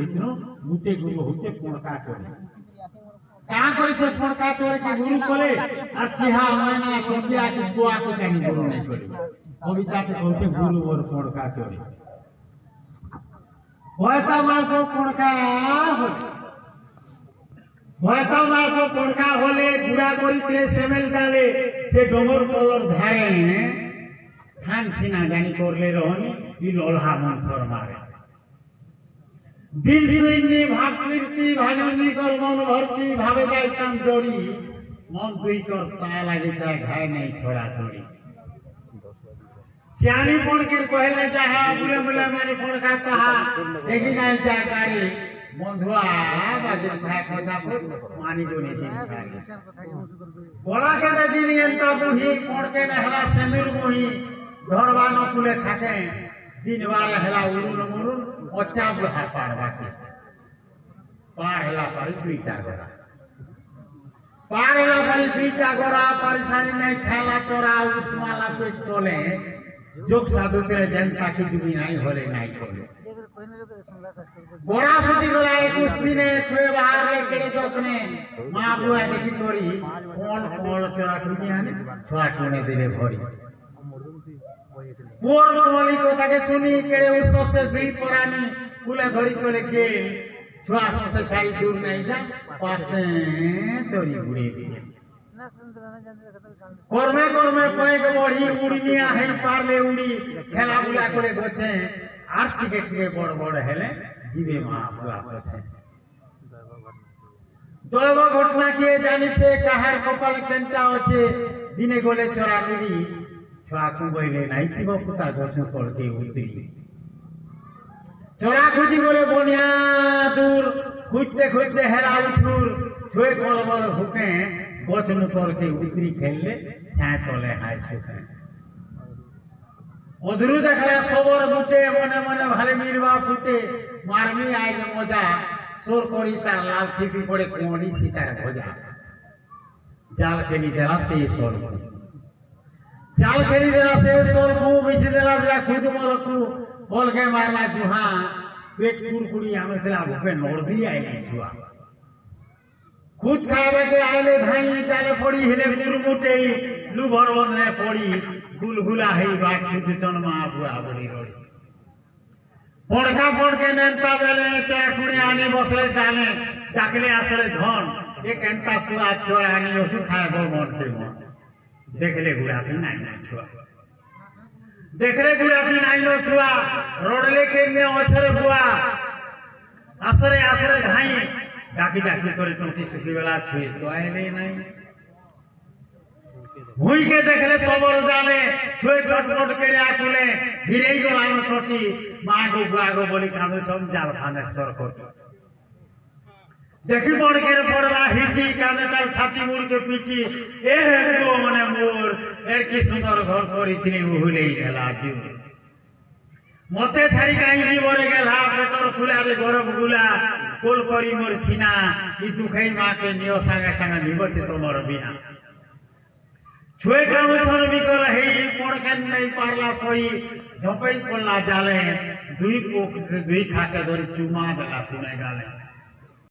ভিতর গুটে গুরু হইতে পড়কা করে क्या करे से पड़का चोर के गुरु करे और तिहा महीना सोचिया कि बुआ को कहीं गुरु नहीं करे कविता के कहते गुरु और पड़का चोरी होता मार को पड़का होता मार को पड़का होले बुरा करी तेरे सेमेल डाले से डोंगर कलर धारे खान सीना जानी करले रहनी ई लोल्हा मन सर मारे दिल सुइनी भाव कीर्ति भाजनी कर मन भर्ती भावे जाइताम जोड़ी मन दुई कर ता लागे जाए घाय नहीं छोड़ा छोड़ी सियानी पड़ के कहले जहा बुले बुले मारे पड़का तहा देखी जाए जाकारी बंधुआ बाजे खाए खजा को मानी जोनी दिन खाए बोला के दिन एंता बुही पड़ के नहला सेंदूर बुही घरवानो कुले थाके दिन बार हला उरुन मुरुन ओचा बुहा पार बाकी पार हला पारी दुईटा गोरा पार हला पारी दुईटा गोरा परेशानी नहीं खाला चोरा उस्माला पे चले जोक साधु के जनता की दुबी नहीं होले नहीं कोले गोरा फुटी गोला एक उस दिने छुए बाहर रे केड़े जोकने मां बुआ देखी तोरी कौन कौन चोरा दुनिया ने छोड़ा टोने दिले भरी मोर मोरली কথা কে শুনি কেড়ে উসতে দুই পরানি কুলে ধরি করে গে ছুয়া সতে ছাই দূর নাই যা পাশে চরি ঘুরে দিয়ে কর্মে কর্মে কয়েক বড়ি উড়নিয়া হেই পারলে উড়ি খেলা বুলা করে গছে আর টিকে টিকে বড় বড় হেলে জিবে মা বুয়া গছে দৈব ঘটনা কে জানিতে কাহার কপাল কেনটা আছে দিনে গলে চরা লুড়ি छुआ बोले नहीं थी पुता गछ तल के उतरी चोरा खुजी बोले बनिया दूर खुजते खुजते हेरा उछुर छुए कल बल हुके गछ तल के उतरी खेलले छाए तले हाय सुखे अधरू देखला सबर गुटे मने मने भाले मिरवा फुटे मारमी आइल मजा सोर करी तार लाल छिपी पड़े कोड़ी सीतार भजा जाल खेली देला से सोर जाल खेली देला से सोर को बिछ देला बिला खुद मलकू बोल के मारला जुहा पेट कुरकुड़ी हमें देला भूखे नोड़ दी आइले छुआ खुद खावे के आइले धाई जाले पड़ी हेले गुरमुटे लू भरवन ने पड़ी गुलगुला है बात खुद तनमा बुआ बड़ी रोड़ी पड़का पड़ के नेता बेले चाकुड़ी आने बसले डाले डाकले आसले धन एक एंता छुआ चोरा आनी ओसु खाए गो मरते मन देखले गुड़ाती नहीं छुआ देखले गुड़ाती नहीं छुआ रोडले के ने ओछरे बुआ आसरे आसरे घाई डाकी डाकी करे टोटी सुखी वाला छुए तो आइले नहीं हुई के देखले सबर जाने छुए टटपट के आकुले धीरे गो आम टोटी मां गो बुआ गो बोली कामे सब जाल खाने सर करतो देखी पड़ के पड़ला हिटी काने तार छाती मुड़ के पीटी ए गो मने मोर ए की सुंदर घर करी थी उहुले गेला जीव मते छाड़ी काई जीवरे गेला पेटर खुला रे गरम गुला कोल करी मोर थिना ई दुखई मां के नियो संगे संगे निबते तोमर बिना छुए काम थर भी कर हे पड़ के नहीं पारला कोई झपई पड़ला जाले दुई पोक दुई खाके धरी चुमा देला सुने गाले